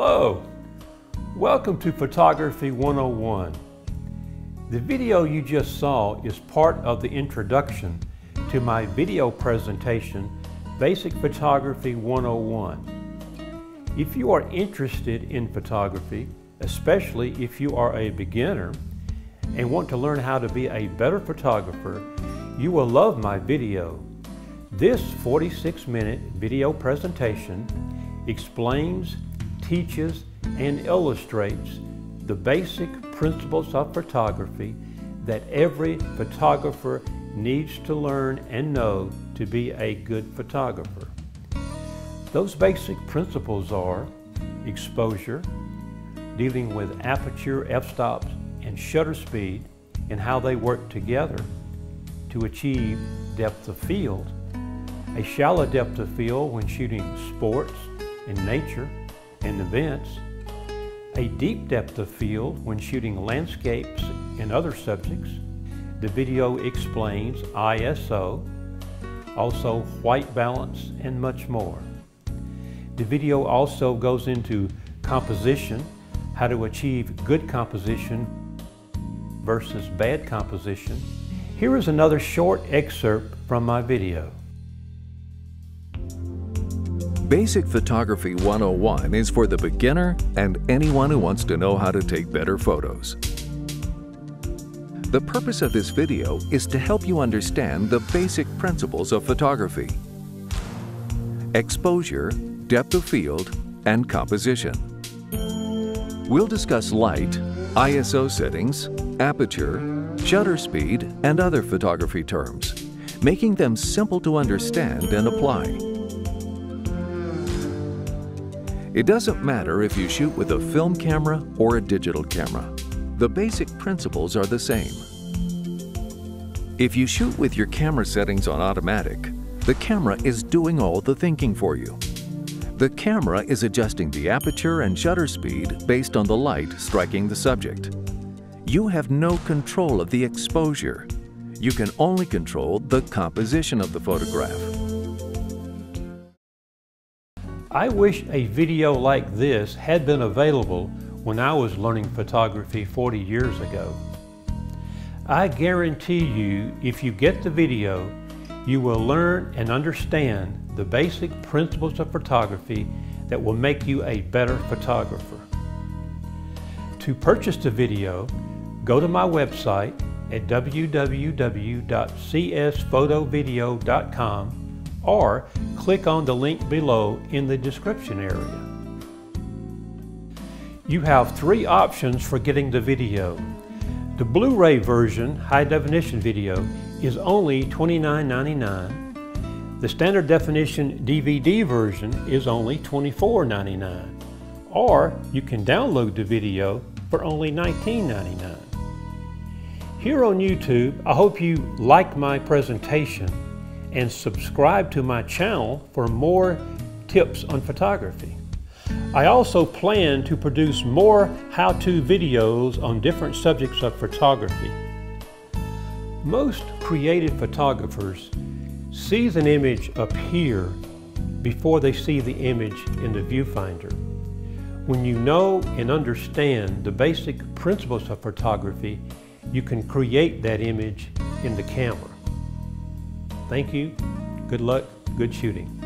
Hello, welcome to Photography 101. The video you just saw is part of the introduction to my video presentation, Basic Photography 101. If you are interested in photography, especially if you are a beginner and want to learn how to be a better photographer, you will love my video. This 46-minute video presentation explains, teaches, and illustrates the basic principles of photography that every photographer needs to learn and know to be a good photographer. Those basic principles are exposure, dealing with aperture, f-stops, and shutter speed and how they work together to achieve depth of field, a shallow depth of field when shooting sports and nature and events, a deep depth of field when shooting landscapes and other subjects. The video explains ISO, also white balance, and much more. The video also goes into composition, how to achieve good composition versus bad composition. Here is another short excerpt from my video. Basic Photography 101 is for the beginner and anyone who wants to know how to take better photos. The purpose of this video is to help you understand the basic principles of photography: exposure, depth of field, and composition. We'll discuss light, ISO settings, aperture, shutter speed, and other photography terms, making them simple to understand and apply. It doesn't matter if you shoot with a film camera or a digital camera. The basic principles are the same. If you shoot with your camera settings on automatic, the camera is doing all the thinking for you. The camera is adjusting the aperture and shutter speed based on the light striking the subject. You have no control of the exposure. You can only control the composition of the photograph. I wish a video like this had been available when I was learning photography 40 years ago. I guarantee you, if you get the video, you will learn and understand the basic principles of photography that will make you a better photographer. To purchase the video, go to my website at www.csphotovideo.com or click on the link below in the description area. You have three options for getting the video. The Blu-ray version, high definition video, is only $29.99. The standard definition DVD version is only $24.99. Or you can download the video for only $19.99. Here on YouTube, I hope you like my presentation and subscribe to my channel for more tips on photography. I also plan to produce more how-to videos on different subjects of photography. Most creative photographers see an image appear before they see the image in the viewfinder. When you know and understand the basic principles of photography, you can create that image in the camera. Thank you, good luck, good shooting.